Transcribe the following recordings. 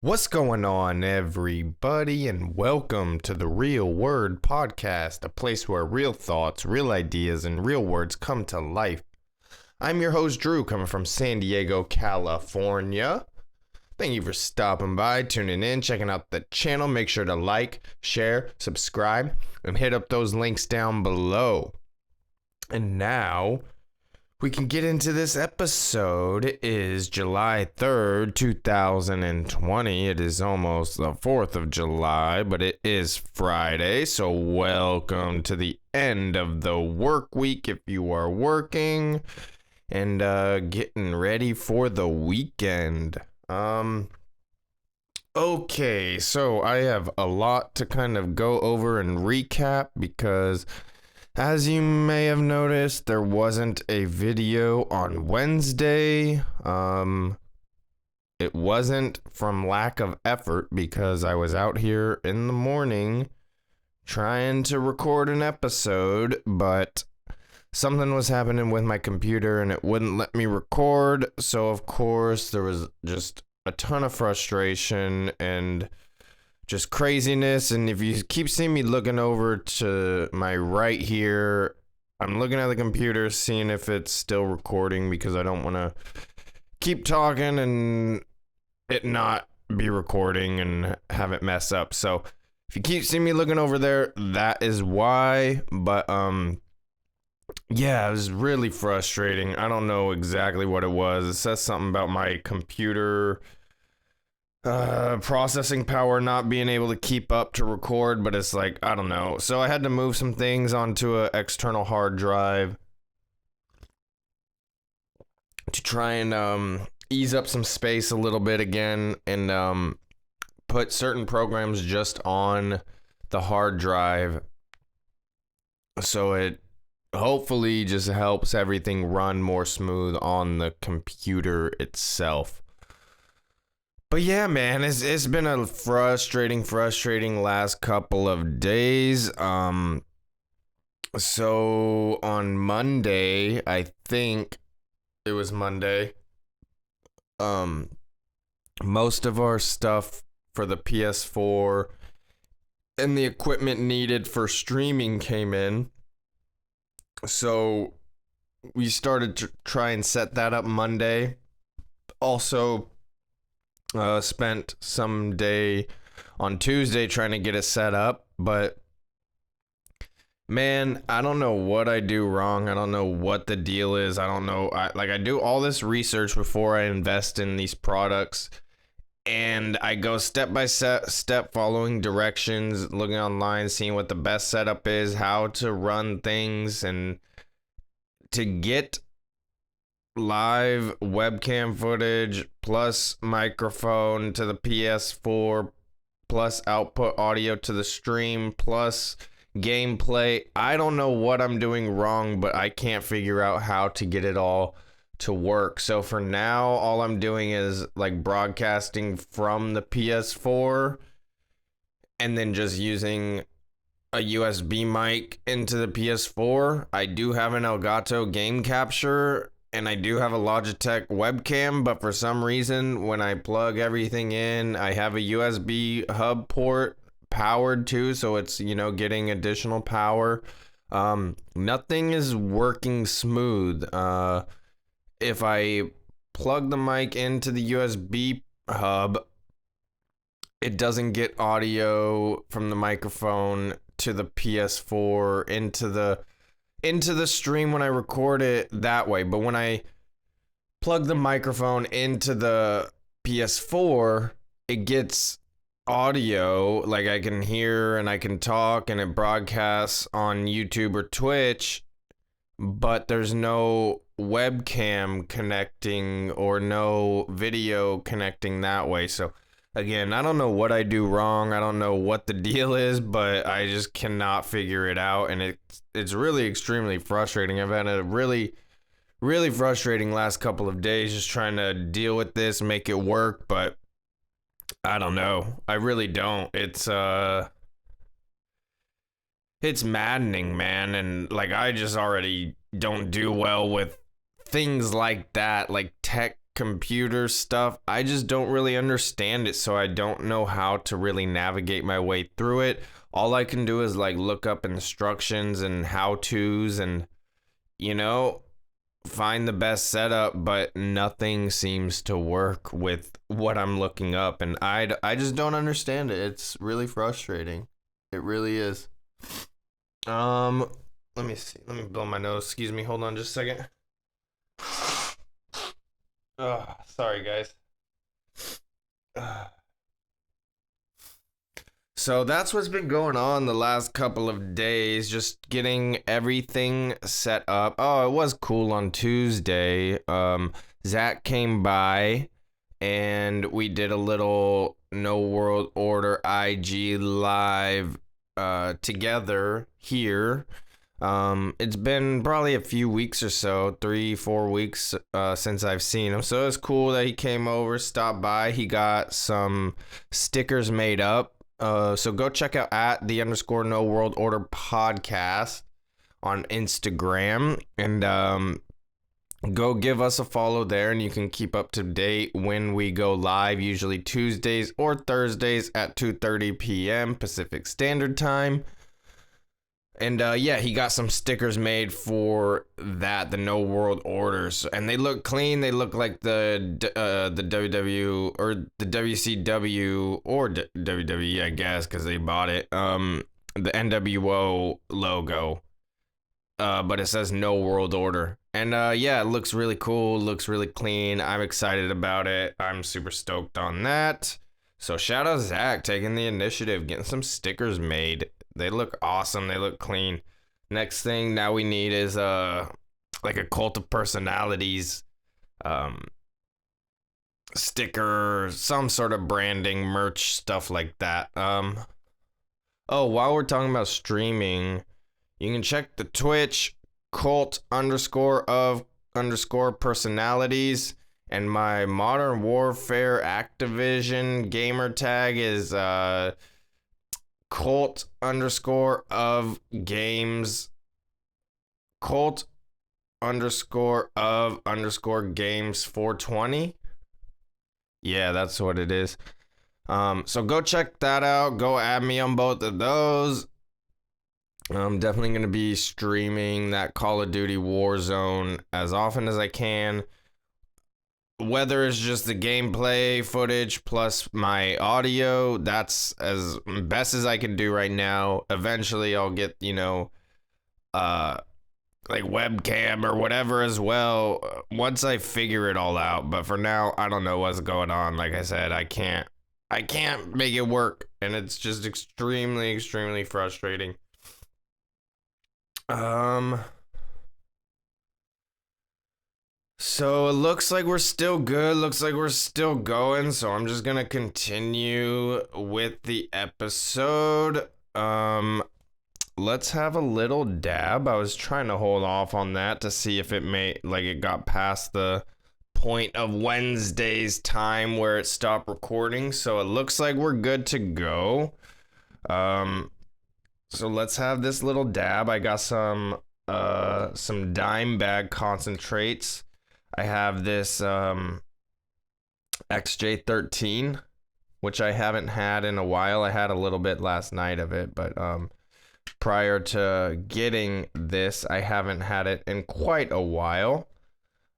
What's going on, everybody, and welcome to the Real Word Podcast, a place where real thoughts, real ideas, and real words come to life. I'm your host, Drew, coming from San Diego, California. Thank you for stopping by, tuning in, checking out the channel. Make sure to like, share, subscribe, and hit up those links down below. And now we can get into this episode. It is July 3rd, 2020. It is almost the 4th of July, but it is Friday. So welcome to the end of the work week if you are working and getting ready for the weekend. Okay, so I have a lot to kind of go over and recap because as you may have noticed, there wasn't a video on Wednesday. It wasn't from lack of effort because I was out here in the morning trying to record an episode, but something was happening with my computer and it wouldn't let me record. So, of course, there was just a ton of frustration and just craziness. And if you keep seeing me looking over to my right here, I'm looking at the computer seeing if it's still recording because I don't want to keep talking and it not be recording and have it mess up. So if you keep seeing me looking over there, that is why. But yeah, it was really frustrating. I don't know exactly what it was. It says something about my computer processing power not being able to keep up to record, but it's like, I don't know. So I had to move some things onto an external hard drive to try and ease up some space a little bit again and put certain programs just on the hard drive so it hopefully just helps everything run more smooth on the computer itself. But yeah, man, it's been a frustrating last couple of days. So on Monday, I think it was Monday, most of our stuff for the PS4 and the equipment needed for streaming came in. So we started to try and set that up Monday. Also, spent some day on Tuesday trying to get it set up, but man, I don't know what I do wrong. I don't know what the deal is. I don't know. I do all this research before I invest in these products, and I go step by step following directions, looking online, seeing what the best setup is, how to run things, and to get live webcam footage plus microphone to the PS4 plus output audio to the stream plus gameplay. I don't know what I'm doing wrong, but I can't figure out how to get it all to work. So for now, all I'm doing is like broadcasting from the PS4 and then just using a USB mic into the PS4. I do have an Elgato game capture and I do have a Logitech webcam, but for some reason, when I plug everything in, I have a USB hub port powered too, so it's, getting additional power. Nothing is working smooth. If I plug the mic into the USB hub, it doesn't get audio from the microphone to the PS4 into the stream when I record it that way. But when I plug the microphone into the PS4, it gets audio, like I can hear and I can talk and it broadcasts on YouTube or Twitch, but there's no webcam connecting or no video connecting that way. So again, I don't know what I do wrong. I don't know what the deal is, but I just cannot figure it out. And it's really extremely frustrating. I've had a really frustrating last couple of days just trying to deal with this, make it work. But I don't know. I really don't. It's maddening, man. And like, I just already don't do well with things like that, like tech computer stuff. I just don't really understand it, so I don't know how to really navigate my way through it. All I can do is like look up instructions and how-tos and, you know, find the best setup, but nothing seems to work with what I'm looking up, and I just don't understand it. It's really frustrating. It really is. Let me see. Let me blow my nose. Excuse me. Hold on just a second. Oh, sorry guys. So that's what's been going on the last couple of days, just getting everything set up. Oh, it was cool on Tuesday. Zach came by and we did a little No World Order IG live together here. It's been probably a few weeks or so, 3-4 weeks since I've seen him. So it's cool that he came over, stopped by. He got some stickers made up. So go check out at the _ No World Order podcast on Instagram, and go give us a follow there, and you can keep up to date when we go live, usually Tuesdays or Thursdays at 2:30 p.m. Pacific Standard Time. And yeah, he got some stickers made for that, the No World Orders, and they look clean. They look like the WW or the WCW or WWE, I guess, because they bought it. The NWO logo, but it says No World Order, and yeah, it looks really cool. Looks really clean. I'm excited about it. I'm super stoked on that. So shout out Zach taking the initiative, getting some stickers made. They look awesome. They look clean. Next thing now we need is like a Cult of Personalities sticker, some sort of branding, merch, stuff like that. Oh, while we're talking about streaming, you can check the Twitch Cult _ Personalities, and my Modern Warfare Activision gamer tag is Cult _ Games, Cult _ Games 420. Yeah, that's what it is. So go check that out. Go add me on both of those. I'm definitely going to be streaming that Call of Duty Warzone as often as I can. Whether it's just the gameplay footage plus my audio, that's as best as I can do right now. Eventually I'll get, you know, like webcam or whatever as well once I figure it all out. But for now, I don't know what's going on. Like I said, I can't make it work, and it's just extremely frustrating. So it looks like we're still good. Looks like we're still going. So I'm just gonna continue with the episode. Let's have a little dab. I was trying to hold off on that to see if it got past the point of Wednesday's time where it stopped recording. So it looks like we're good to go. So let's have this little dab. I got some dime bag concentrates. I have this XJ13, which I haven't had in a while. I had a little bit last night of it, but prior to getting this, I haven't had it in quite a while.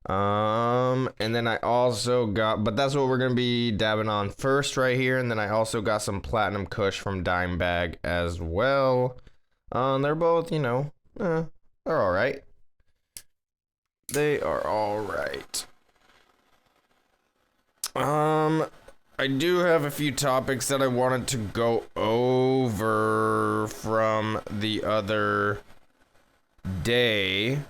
And then I also got, but that's what we're gonna be dabbing on first right here. And then I also got some Platinum Kush from Dime Bag as well. They're both, you know, they're all right. They are all right. I do have a few topics that I wanted to go over from the other day.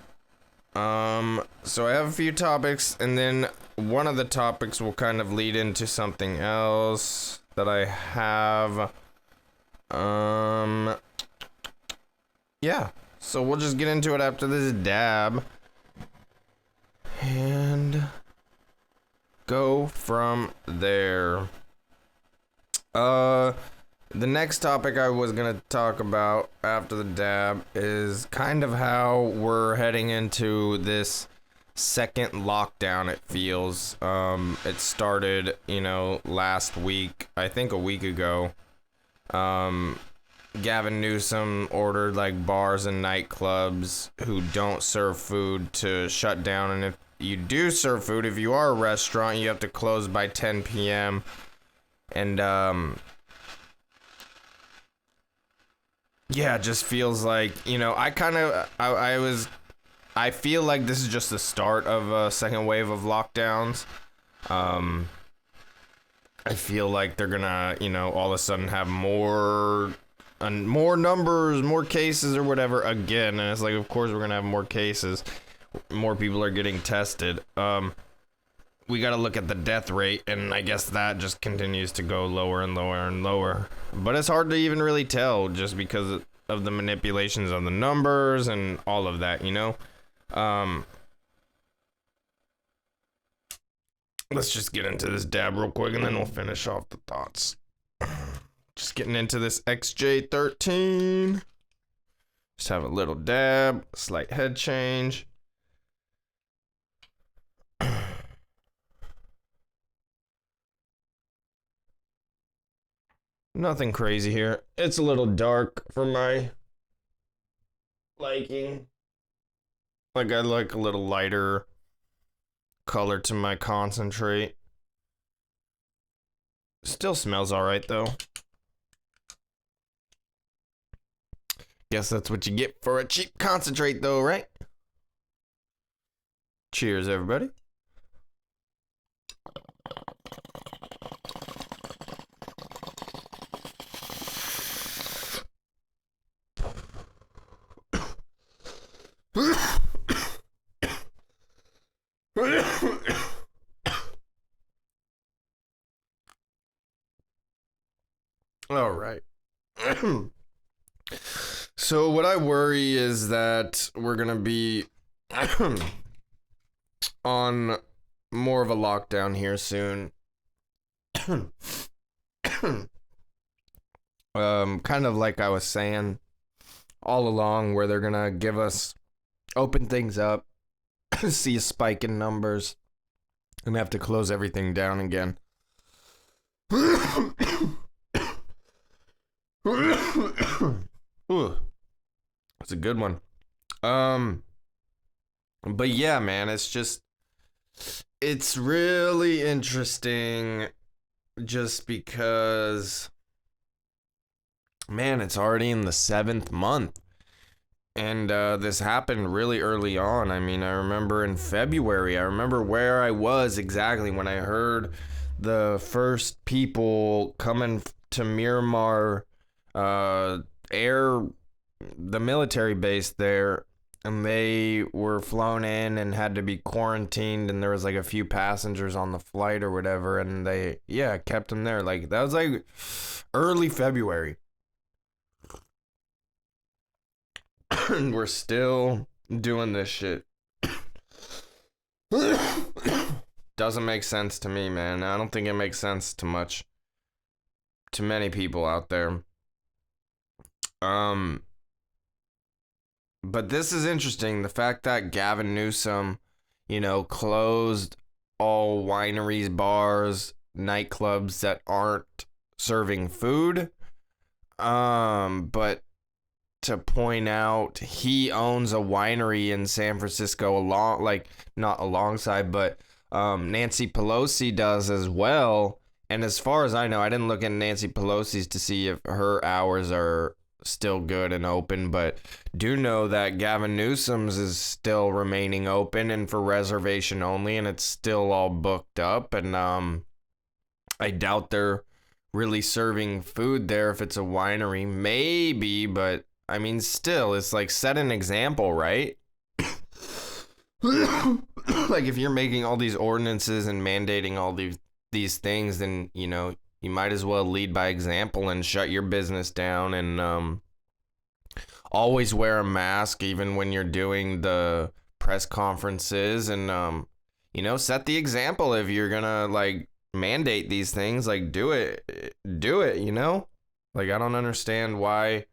So I have a few topics, and then one of the topics will kind of lead into something else that I have. Yeah, so we'll just get into it after this dab and go from there. The next topic I was gonna talk about after the dab is kind of how we're heading into this second lockdown, it feels. It started, last week, I think a week ago. Gavin Newsom ordered like bars and nightclubs who don't serve food to shut down, and if you do serve food, if you are a restaurant, you have to close by 10 p.m. And yeah, it just feels like, I feel like this is just the start of a second wave of lockdowns. I feel like they're gonna, all of a sudden have more numbers, more cases or whatever again. And it's like, of course we're gonna have more cases. More people are getting tested. We gotta look at the death rate, and I guess that just continues to go lower and lower and lower. But it's hard to even really tell just because of the manipulations of the numbers and all of that, Let's just get into this dab real quick, and then we'll finish off the thoughts. Just getting into this XJ13. Just have a little dab, slight head change. Nothing crazy here. It's a little dark for my liking. Like, I like a little lighter color to my concentrate. Still smells alright though. Guess that's what you get for a cheap concentrate though, right? Cheers, everybody. All right. So what I worry is that we're going to be on more of a lockdown here soon. Kind of like I was saying all along, where they're going to give us, open things up, see a spike in numbers, and have to close everything down again. Ooh, that's a good one. But yeah, man, it's really interesting just because, man, it's already in the 7th month. And this happened really early on. I mean, I remember in February, I remember where I was exactly when I heard the first people coming to Miramar the military base there, and they were flown in and had to be quarantined, and there was like a few passengers on the flight or whatever, and they kept them there. Like, that was like early February. And we're still doing this shit. Doesn't make sense to me, man. I don't think it makes sense to many people out there. But this is interesting. The fact that Gavin Newsom, closed all wineries, bars, nightclubs that aren't serving food. But to point out, he owns a winery in San Francisco not alongside, but Nancy Pelosi does as well. And as far as I know, I didn't look at Nancy Pelosi's to see if her hours are still good and open, but do know that Gavin Newsom's is still remaining open and for reservation only, and it's still all booked up. And I doubt they're really serving food there if it's a winery. Maybe, but I mean, still, it's like, set an example, right? Like, if you're making all these ordinances and mandating all these things, then you might as well lead by example and shut your business down, and always wear a mask even when you're doing the press conferences, and set the example. If you're gonna like mandate these things, like, do it. Like, I don't understand why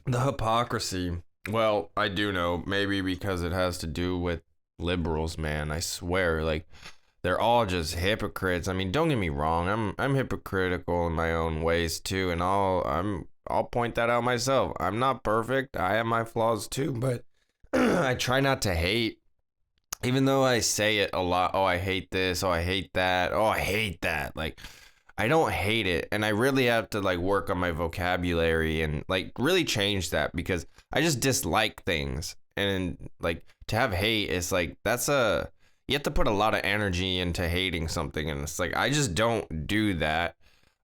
the hypocrisy Well, I do know, maybe because it has to do with liberals, man. I swear, like they're all just hypocrites. I mean, don't get me wrong. I'm hypocritical in my own ways too, and I'll point that out myself. I'm not perfect. I have my flaws too, but I try not to hate. Even though I say it a lot, oh, I hate this, oh, I hate that, oh, I hate that. Like I don't hate it, and I really have to like work on my vocabulary and like really change that because I just dislike things. And like to have hate is like that's a you have to put a lot of energy into hating something, and it's like I just don't do that.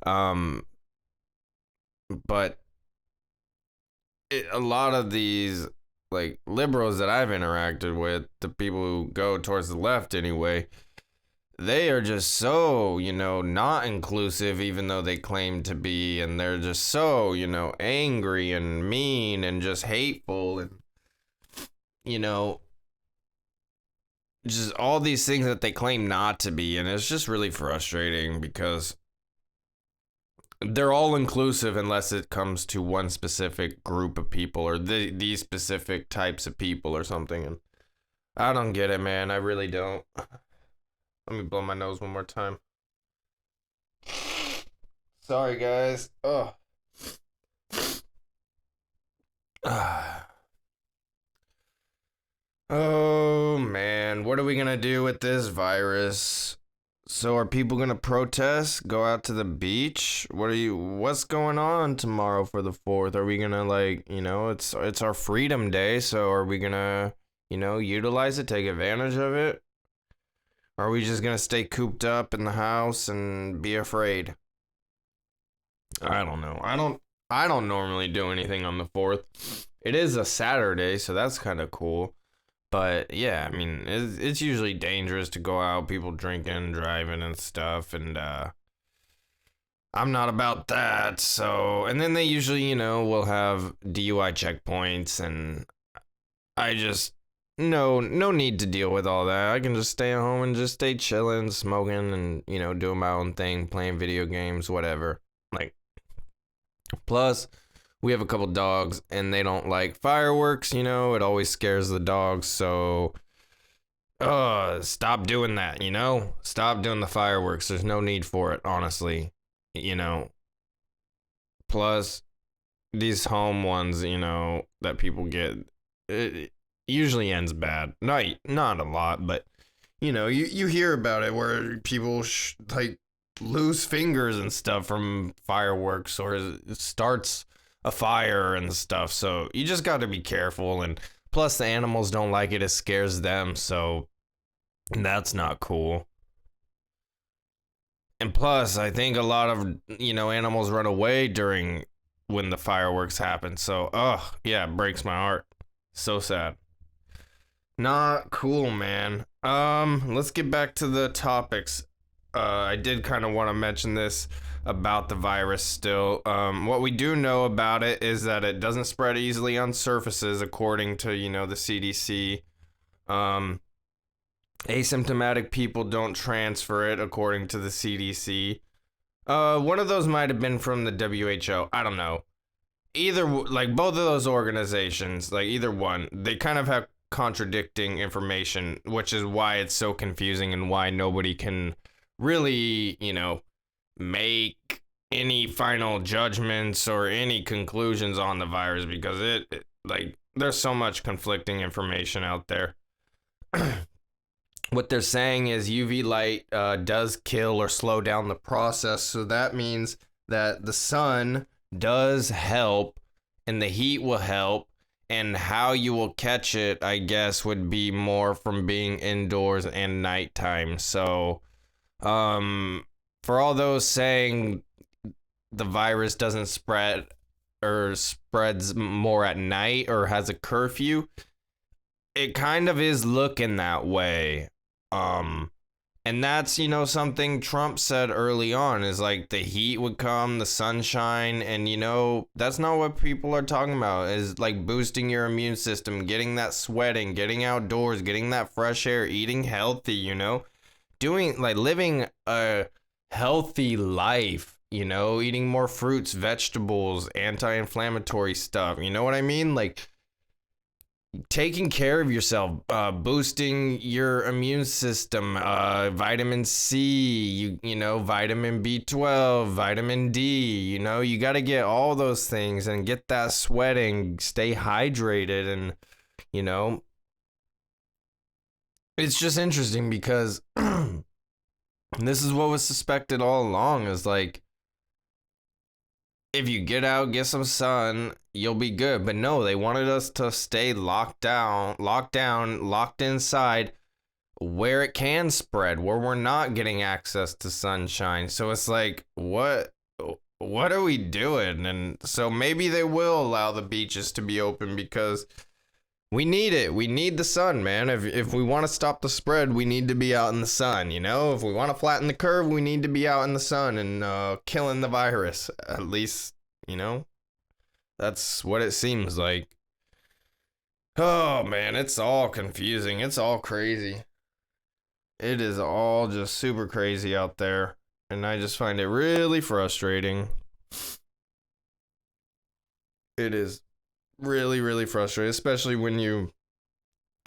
Um but a lot of these like liberals that I've interacted with, the people who go towards the left anyway, they are just so, not inclusive, even though they claim to be. And they're just so, angry and mean and just hateful and, you know, just all these things that they claim not to be. And it's just really frustrating because they're all inclusive unless it comes to one specific group of people or these specific types of people or something. And I don't get it, man. I really don't. Let me blow my nose one more time. Sorry, guys. Oh. Oh, man. What are we going to do with this virus? So are people going to protest? Go out to the beach? What's going on tomorrow for the 4th? Are we going to it's our freedom day, so are we going to, utilize it, take advantage of it? Or are we just going to stay cooped up in the house and be afraid? I don't know. I don't normally do anything on the 4th. It is a Saturday, so that's kind of cool. But yeah, I mean, it's usually dangerous to go out, people drinking, driving and stuff, and I'm not about that. So, and then they usually, will have DUI checkpoints, and I just no need to deal with all that. I can just stay at home and just stay chilling, smoking, and doing my own thing, playing video games, whatever. Like, plus we have a couple dogs and they don't like fireworks, it always scares the dogs. So stop doing that, stop doing the fireworks. There's no need for it, honestly. Plus these home ones, that people get, it usually ends bad. Not a lot, but you hear about it where people like lose fingers and stuff from fireworks, or it starts a fire and stuff. So you just got to be careful. And plus the animals don't like it. It scares them. So that's not cool. And plus I think a lot of, animals run away when the fireworks happen. So, yeah, it breaks my heart. So sad. Not cool, man. Let's get back to the topics. I did kind of want to mention this about the virus still. What we do know about it is that it doesn't spread easily on surfaces, according to, the CDC. Asymptomatic people don't transfer it, according to the CDC. One of those might have been from the WHO. I don't know. Either, like, both of those organizations, like, either one, they kind of have contradicting information, which is why it's so confusing and why nobody can really, make any final judgments or any conclusions on the virus, because there's so much conflicting information out there. What they're saying is UV light does kill or slow down the process, so that means that the sun does help and the heat will help, and how you will catch it, I guess, would be more from being indoors and nighttime. So for all those saying the virus doesn't spread or spreads more at night or has a curfew, it kind of is looking that way. And that's, something Trump said early on, is like the heat would come, the sunshine, and that's not what people are talking about, is like boosting your immune system, getting that sweating, getting outdoors, getting that fresh air, eating healthy, doing like living a healthy life, eating more fruits, vegetables, anti-inflammatory stuff. You know what I mean? Like taking care of yourself, boosting your immune system, vitamin C, you know, vitamin B12, vitamin D, you know, you got to get all those things and get that sweating, stay hydrated. And, you know, it's just interesting because this is what was suspected all along, is like, if you get out, get some sun, you'll be good. But no, they wanted us to stay locked inside where it can spread, where we're not getting access to sunshine. So it's like, what are we doing? And so maybe they will allow the beaches to be open because we need it. We need the sun, man. If we want to stop the spread, we need to be out in the sun, you know? If we want to flatten the curve, we need to be out in the sun and killing the virus. At least, you know? That's what it seems like. Oh, man, it's all confusing. It's all crazy. It is all just super crazy out there. And I just find it really frustrating. It is really, really frustrating, especially when you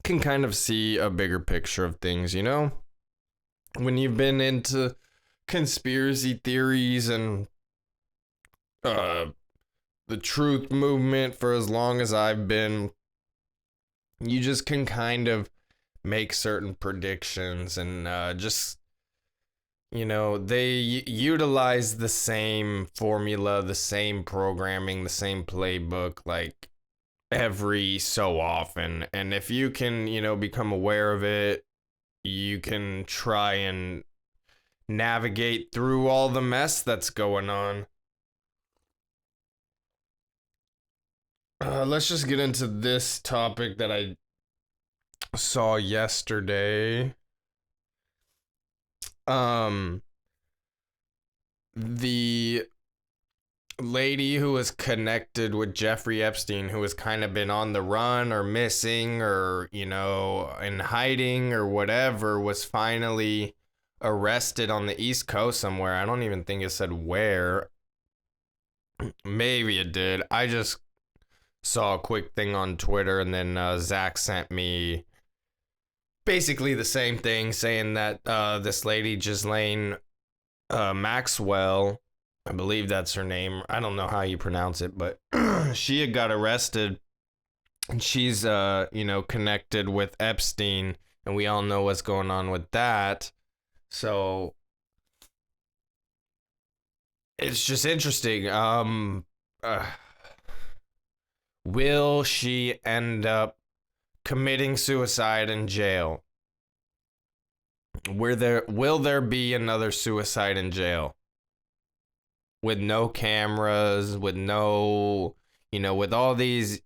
can kind of see a bigger picture of things, you know? When you've been into conspiracy theories and the truth movement for as long as I've been, you just can kind of make certain predictions and just, you know, they utilize the same formula, the same programming, the same playbook, like every so often. And if you can, you know, become aware of it, you can try and navigate through all the mess that's going on. Let's just get into this topic that I saw yesterday. The lady who was connected with Jeffrey Epstein, who has kind of been on the run or missing or, you know, in hiding or whatever, was finally arrested on the East Coast somewhere. I don't even think it said where. Maybe it did. I just saw a quick thing on Twitter, and then Zach sent me basically the same thing, saying that this lady, Ghislaine Maxwell, I believe that's her name. I don't know how you pronounce it, but she had got arrested, and she's, you know, connected with Epstein, and we all know what's going on with that. So it's just interesting. Will she end up committing suicide in jail? Will there be another suicide in jail? With no cameras, with no, you know, with all these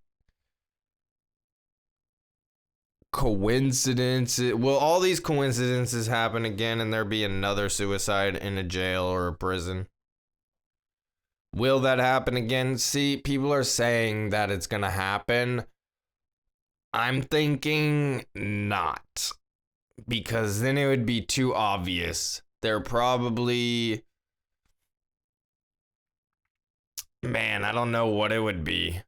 coincidences. Will all these coincidences happen again and there be another suicide in a jail or a prison? Will that happen again? See, people are saying that it's going to happen. I'm thinking not. Because then it would be too obvious. They're probably... Man, I don't know what it would be.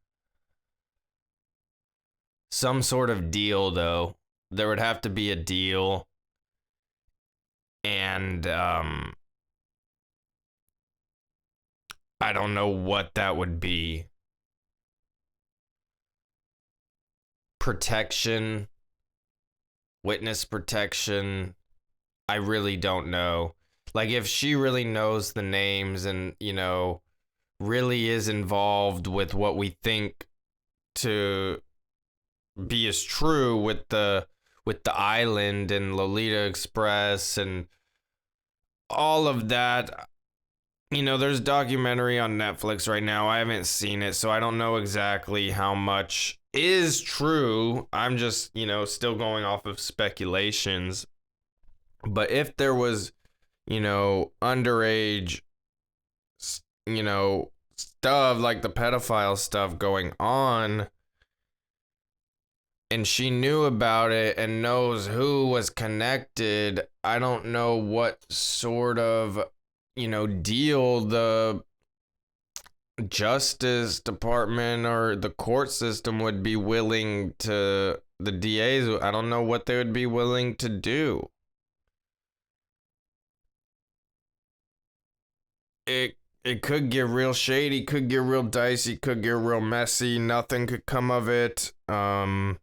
Some sort of deal, though. There would have to be a deal. And, I don't know what that would be. Protection. Witness protection. I really don't know. Like, if she really knows the names and, you know, really is involved with what we think to be as true with the island and Lolita Express and all of that. You know, there's a documentary on Netflix right now. I haven't seen it, so I don't know exactly how much is true. I'm just, you know, still going off of speculations. But if there was, you know, underage, you know, stuff like the pedophile stuff going on, and she knew about it and knows who was connected, I don't know what sort of, you know, deal the Justice Department or the court system would be willing to, the DAs, I don't know what they would be willing to do. It could get real shady, could get real dicey, could get real messy. Nothing could come of it. But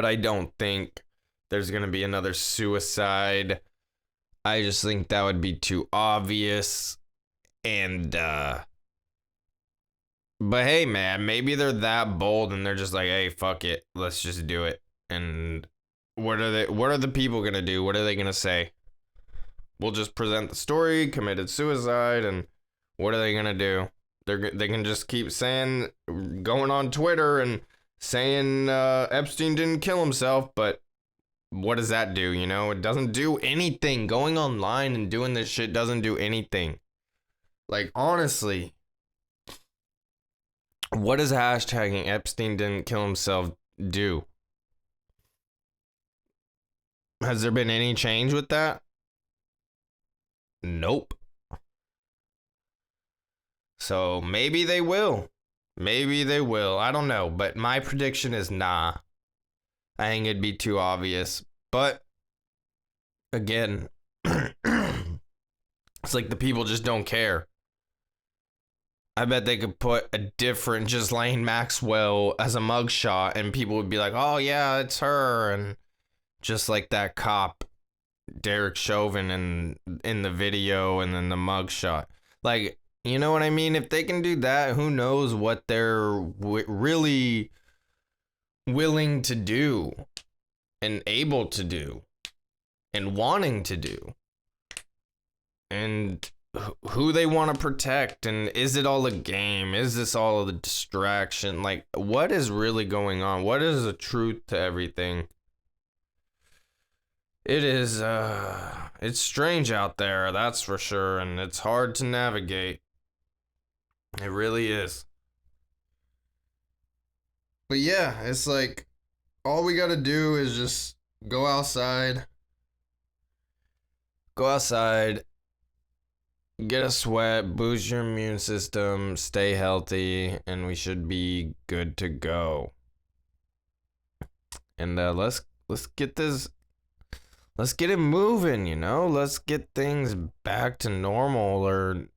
I don't think there's gonna be another suicide. I just think that would be too obvious. And but hey, man, maybe they're that bold and they're just like, hey, fuck it, let's just do it. And what are they? What are the people gonna do? What are they gonna say? We'll just present the story, committed suicide, and what are they gonna do? They can just keep saying, going on Twitter and saying Epstein didn't kill himself, but what does that do? You know, it doesn't do anything. Going online and doing this shit doesn't do anything. Like, honestly, what does hashtagging Epstein didn't kill himself do? Has there been any change with that? Nope. So maybe they will. Maybe they will. I don't know. But my prediction is nah. I think it'd be too obvious. But again, it's like the people just don't care. I bet they could put a different Ghislaine Maxwell as a mugshot and people would be like, oh yeah, it's her. And just like that cop, Derek Chauvin, in the video and then the mugshot. Like, you know what I mean? If they can do that, who knows what they're really willing to do and able to do and wanting to do. And who they want to protect, and is it all a game? Is this all a distraction? Like, what is really going on? What is the truth to everything? It is it's strange out there, that's for sure, and it's hard to navigate. It really is. But yeah, it's like all we got to do is just go outside. Go outside, get a sweat, boost your immune system, stay healthy, and we should be good to go. And let's get this, let's get it moving, you know? Let's get things back to normal, or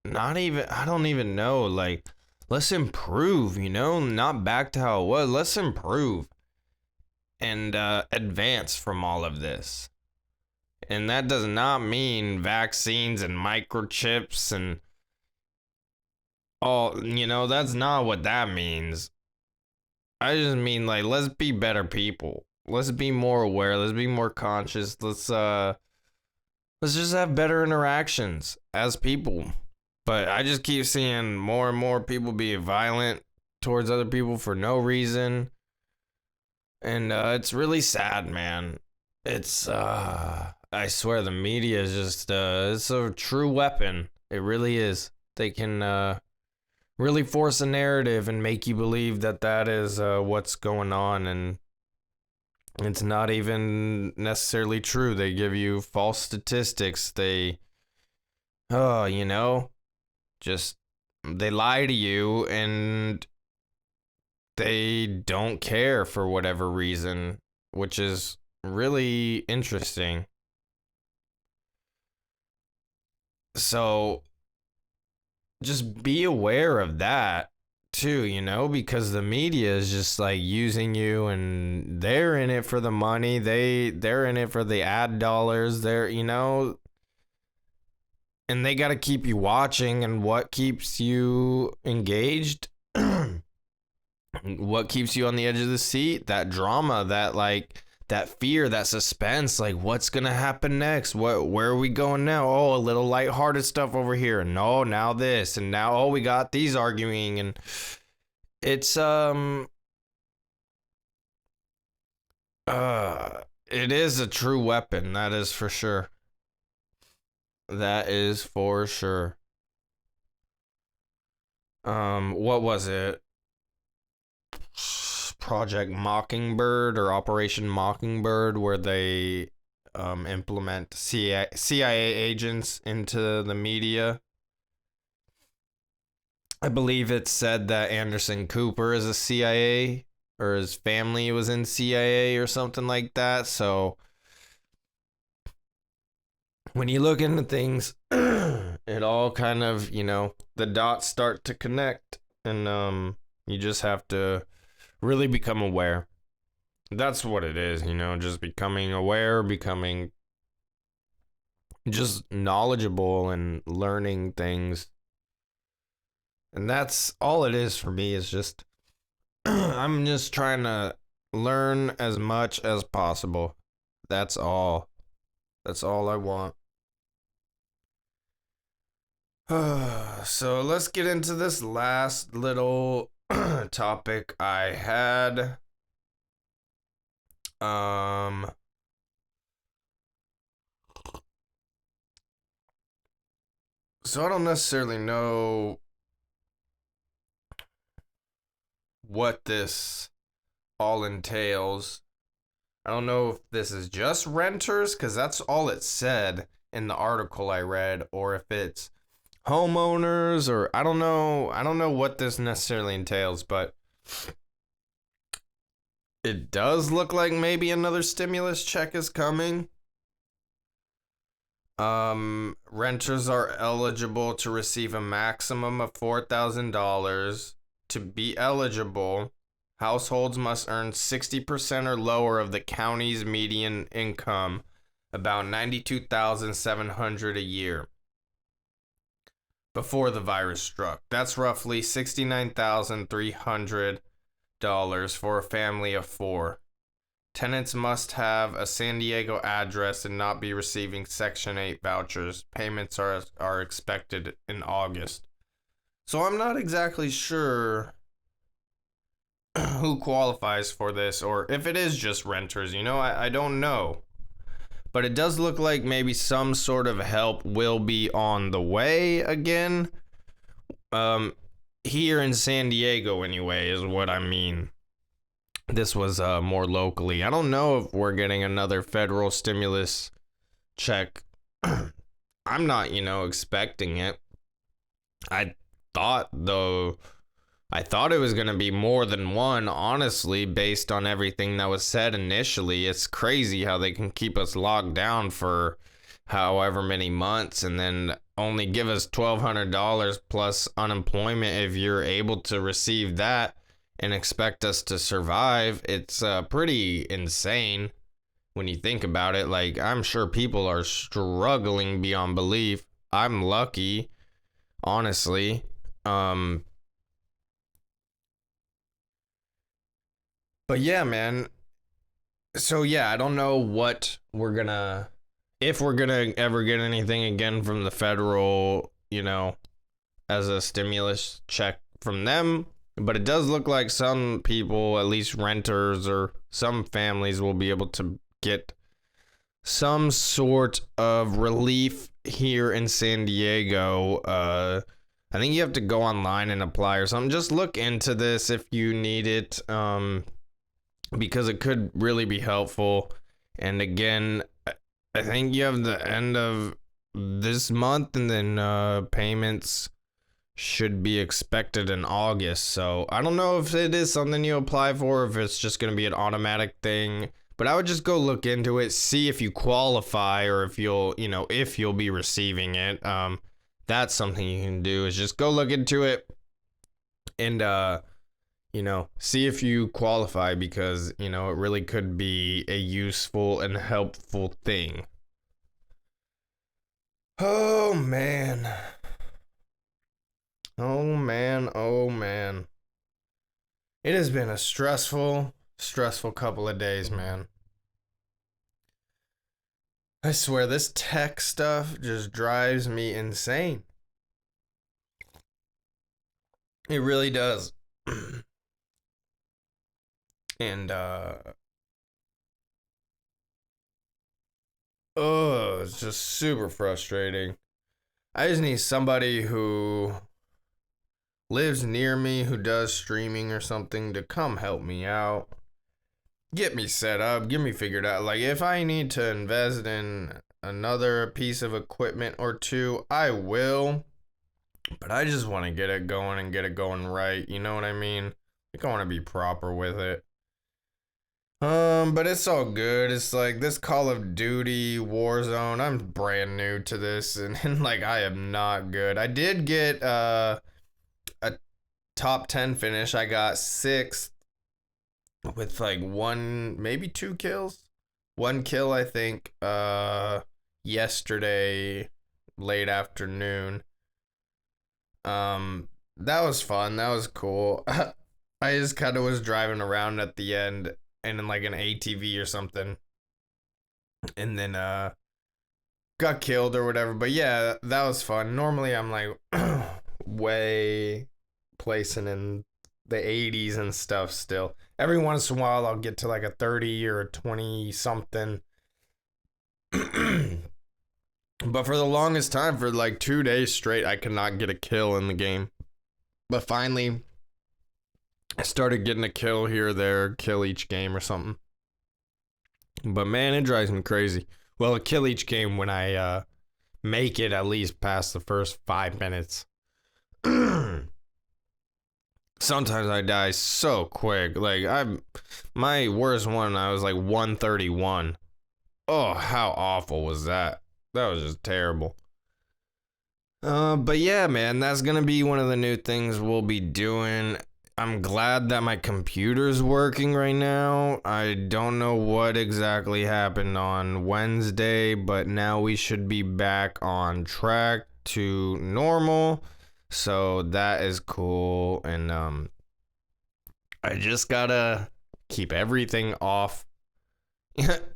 not even, I don't even know, like, let's improve, you know? Not back to how it was. Let's improve and advance from all of this. And that does not mean vaccines and microchips and all, you know, that's not what that means. I just mean, like, let's be better people. Let's be more aware. Let's be more conscious. Let's just have better interactions as people. But I just keep seeing more and more people be violent towards other people for no reason. And it's really sad, man. It's I swear the media is just it's a true weapon. It really is. They can really force a narrative and make you believe that that is what's going on, and it's not even necessarily true. They give you false statistics. They you know, just they lie to you, and they don't care for whatever reason, which is really interesting. So just be aware of that too, you know, because the media is just like using you, and they're in it for the money. They're in it for the ad dollars. They're, you know, and they got to keep you watching. And what keeps you engaged? What keeps you on the edge of the seat? That drama, that like that fear, that suspense, like what's gonna happen next? Where are we going now? Oh, a little lighthearted stuff over here. And no, now this, and now oh, we got these arguing, and it's it is a true weapon, that is for sure. That is for sure. What was it? Project Mockingbird or Operation Mockingbird, where they implement CIA agents into the media. I believe it said that Anderson Cooper is a CIA, or his family was in CIA or something like that. So when you look into things, it all kind of, the dots start to connect, and you just have to really become aware. That's what it is, just becoming aware, becoming just knowledgeable and learning things. And that's all it is for me, is just I'm just trying to learn as much as possible. That's all. That's all I want. So let's get into this last little topic I had. So I don't necessarily know what this all entails. I don't know if this is just renters, because that's all it said in the article I read, or if it's homeowners, or I don't know what this necessarily entails, but it does look like maybe another stimulus check is coming. Renters are eligible to receive a maximum of $4,000. To be eligible, households must earn 60% or lower of the county's median income, about $92,700 a year, before the virus struck. That's roughly $69,300 for a family of 4. Tenants must have a San Diego address and not be receiving Section 8 vouchers. Payments are expected in August. So I'm not exactly sure who qualifies for this, or if it is just renters. I don't know. But it does look like maybe some sort of help will be on the way again. Here in San Diego, anyway, is what I mean. This was more locally. I don't know if we're getting another federal stimulus check. I'm not, expecting it. I thought it was going to be more than one, honestly, based on everything that was said initially. It's crazy how they can keep us locked down for however many months and then only give us $1,200 plus unemployment if you're able to receive that and expect us to survive. It's pretty insane when you think about it. Like, I'm sure people are struggling beyond belief. I'm lucky, honestly. But yeah, man. So yeah, I don't know what if we're gonna ever get anything again from the federal, as a stimulus check from them. But it does look like some people, at least renters or some families, will be able to get some sort of relief here in San Diego. I think you have to go online and apply or something. Just look into this if you need it, because it could really be helpful. And again, I think you have the end of this month, and then payments should be expected in August. So I don't know if it is something you apply for, if it's just going to be an automatic thing, but I would just go look into it, see if you qualify, or if you'll be receiving it. That's something you can do, is just go look into it and see if you qualify, because it really could be a useful and helpful thing. Oh man. Oh man, oh man. It has been a stressful couple of days, man. I swear, this tech stuff just drives me insane. It really does. And it's just super frustrating. I just need somebody who lives near me, who does streaming or something, to come help me out, get me set up, get me figured out. Like, if I need to invest in another piece of equipment or two, I will. But I just want to get it going and get it going right. You know what I mean? Like, I want to be proper with it. But it's all good. It's like this Call of Duty Warzone. I'm brand new to this, and like I am not good. I did get a top 10 finish. I got sixth with like one, maybe two kills. One kill, I think. Yesterday, late afternoon. That was fun. That was cool. I just kind of was driving around at the end and in like an ATV or something, and then got killed or whatever. But yeah, that was fun. Normally I'm like way placing in the 80s and stuff still. Every once in a while I'll get to like a 30 or a 20 something. But for the longest time, for like 2 days straight, I could not get a kill in the game. But finally, I started getting a kill here or there, kill each game or something. But man, it drives me crazy. Well, a kill each game when I make it at least past the first 5 minutes. Sometimes I die so quick. Like my worst one, I was like 131. Oh, how awful was that? That was just terrible. But yeah, man, that's gonna be one of the new things we'll be doing. I'm glad that my computer's working right now. I don't know what exactly happened on Wednesday, but now we should be back on track to normal. So that is cool. And I just gotta keep everything off.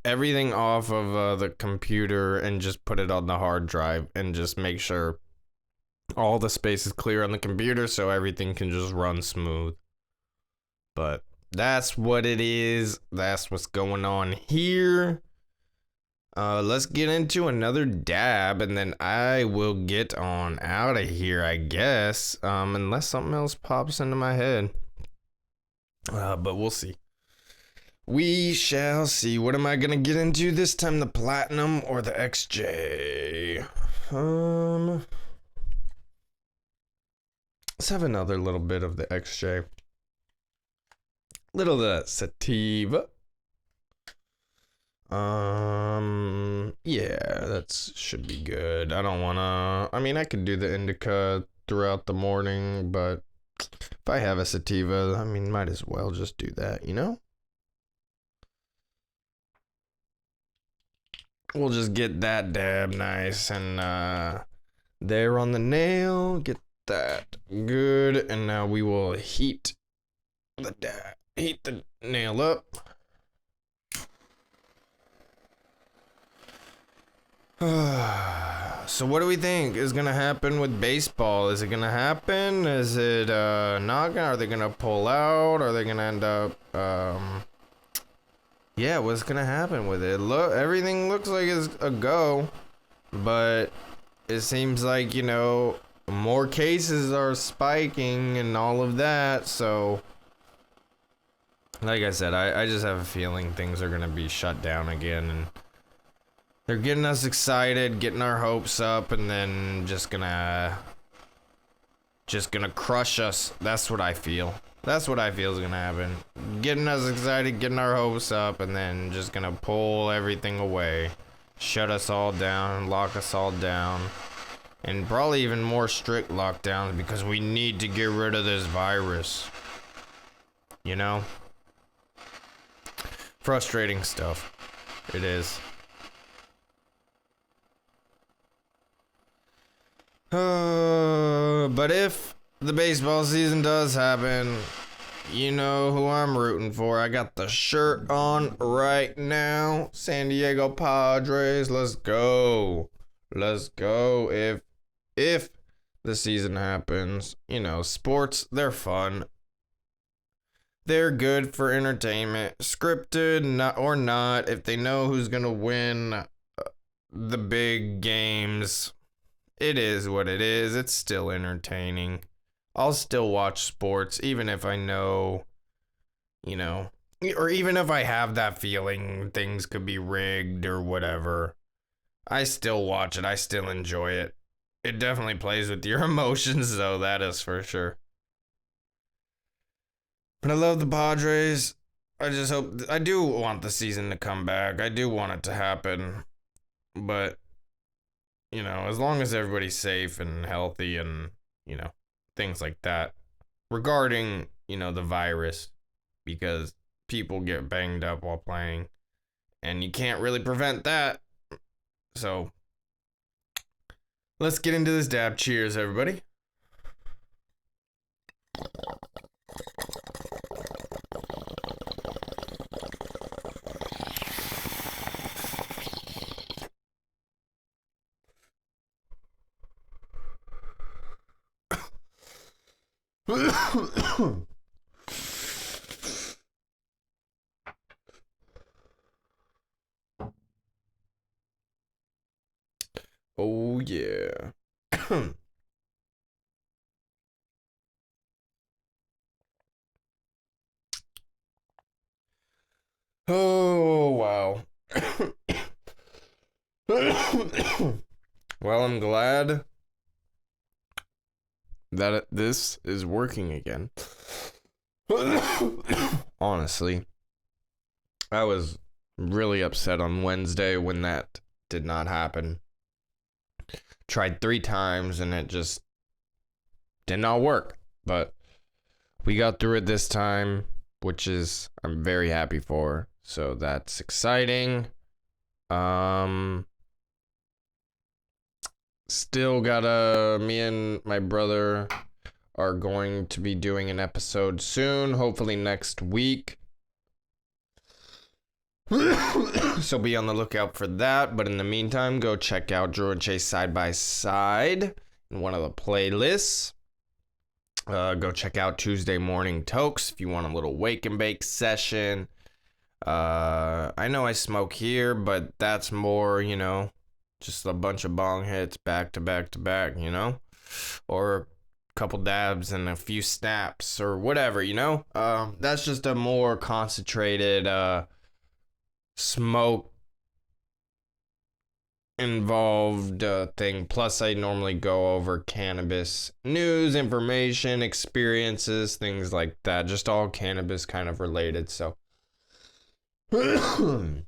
Everything off of the computer and just put it on the hard drive and just make sure all the space is clear on the computer so everything can just run smooth. But that's what it is. That's what's going on here. Let's get into another dab and then I will get on out of here, I guess. Unless something else pops into my head. But we'll see. We shall see. What am I gonna get into this time? The platinum or the XJ? Let's have another little bit of the XJ. Little of the sativa. Yeah, that should be good. I don't wanna. I mean, I could do the indica throughout the morning, but if I have a sativa, I mean, might as well just do that, you know? We'll just get that dab nice and there on the nail. Get that good, and now we will heat the dab. Heat the nail up. So what do we think is gonna happen with baseball? Is it gonna happen? Is it not gonna? Are they gonna pull out? Are they gonna end up yeah, what's gonna happen with it? Look, everything looks like it's a go, but it seems like, you know, more cases are spiking and all of that. So like I said, I just have a feeling things are gonna be shut down again, and they're getting us excited, getting our hopes up, and then just gonna crush us. That's what I feel. That's what I feel is gonna happen. Getting us excited, getting our hopes up, and then just gonna pull everything away. Shut us all down, lock us all down. And probably even more strict lockdowns because we need to get rid of this virus. You know? Frustrating stuff. It is. But if the baseball season does happen, you know who I'm rooting for. I got the shirt on right now. San Diego Padres. Let's go. Let's go. If the season happens, you know, sports, they're fun. They're good for entertainment. Scripted not, or not, if they know who's going to win the big games, it is what it is. It's still entertaining. I'll still watch sports, even if I know, you know, or even if I have that feeling things could be rigged or whatever. I still watch it. I still enjoy it. it definitely plays with your emotions, though. That is for sure. But I love the Padres. I just hope. I do want the season to come back. I do want it to happen. But, as long as everybody's safe and healthy and, things like that. Regarding, the virus. Because people get banged up while playing. And you can't really prevent that. So, let's get into this dab. Cheers, everybody. Oh, yeah. Oh, wow. Well, I'm glad that this is working again. Honestly, I was really upset on Wednesday when that did not happen. Tried 3 times and it just did not work. But we got through it this time, which is I'm very happy for. So that's exciting. Still gotta, me and my brother are going to be doing an episode soon, hopefully next week. So be on the lookout for that. But in the meantime, go check out Drew and Chase Side by Side in one of the playlists. Go check out Tuesday Morning Tokes if you want a little wake and bake session. I know I smoke here, but that's more, just a bunch of bong hits back to back to back, or a couple dabs and a few snaps or whatever, that's just a more concentrated smoke involved thing. Plus I normally go over cannabis news, information, experiences, things like that, just all cannabis kind of related. So Drew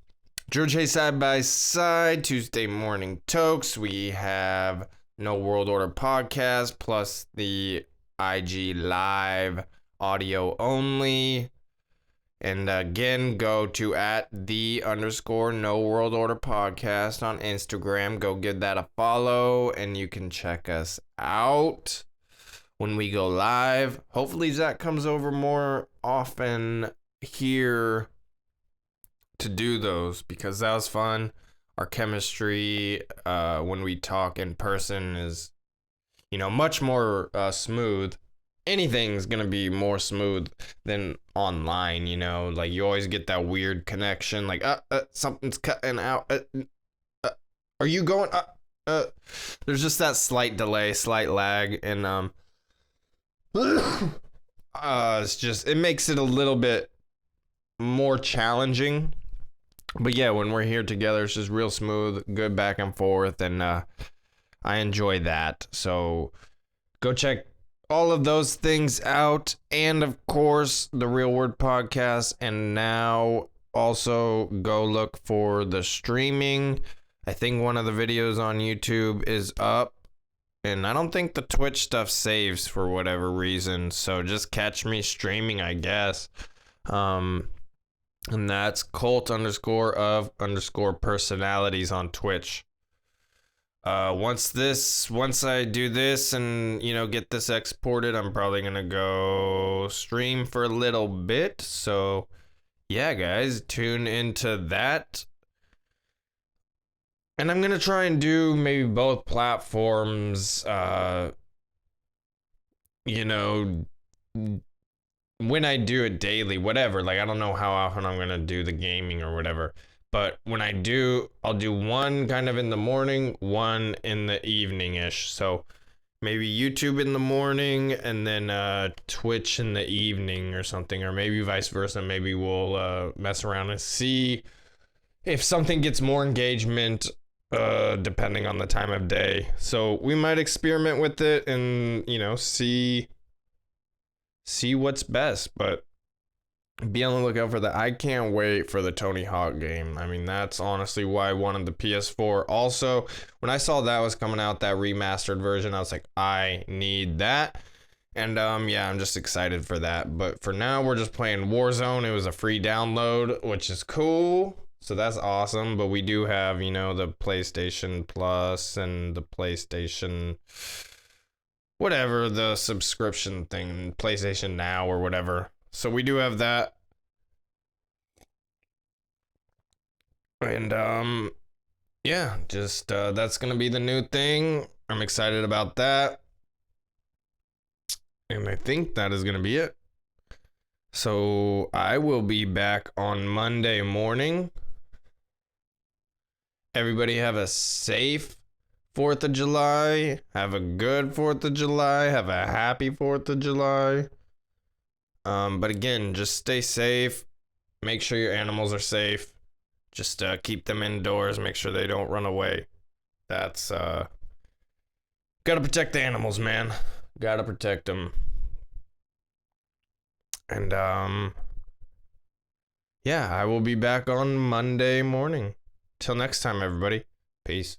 Chase Side by Side, Tuesday Morning Tokes. We have No World Order podcast plus the IG Live audio only. And again, go to @the_No World Order podcast on Instagram. Go give that a follow and you can check us out when we go live. Hopefully Zach comes over more often here to do those because that was fun. Our chemistry when we talk in person is much more smooth. Anything's gonna be more smooth than online, like you always get that weird connection, like something's cutting out, are you going there's just that slight delay, slight lag, and it's just, it makes it a little bit more challenging. But yeah, when we're here together, it's just real smooth, good back and forth, and I enjoy that. So go check all of those things out, and of course, the Real Word podcast, and now also go look for the streaming. I think one of the videos on YouTube is up, and I don't think the Twitch stuff saves for whatever reason, so just catch me streaming, I guess. And that's Colt_of_personalities on Twitch. Once I do this and, get this exported, I'm probably going to go stream for a little bit. So yeah, guys, tune into that. And I'm going to try and do maybe both platforms, when I do it daily, whatever, like I don't know how often I'm gonna do the gaming or whatever, but when I do, I'll do one kind of in the morning, one in the evening-ish. So maybe YouTube in the morning and then Twitch in the evening or something, or maybe vice versa. Maybe we'll mess around and see if something gets more engagement depending on the time of day. So we might experiment with it and, you know, see what's best, but be on the lookout for that. I can't wait for the Tony Hawk game. I mean, that's honestly why I wanted the PS4. Also, when I saw that was coming out, that remastered version, I was like, I need that. And yeah, I'm just excited for that. But for now, we're just playing Warzone. It was a free download, which is cool. So that's awesome. But we do have, you know, the PlayStation Plus and the PlayStation whatever, the subscription thing, PlayStation Now or whatever. So we do have that. And yeah, just that's gonna be the new thing. I'm excited about that. And I think that is gonna be it. So I will be back on Monday morning. Everybody have a safe 4th of July. Have a good 4th of July. Have a happy 4th of July. But again, just stay safe. Make sure your animals are safe. Just keep them indoors. Make sure they don't run away. That's gotta protect the animals, man. Gotta protect them. And yeah, I will be back on Monday morning. Till next time, everybody. Peace.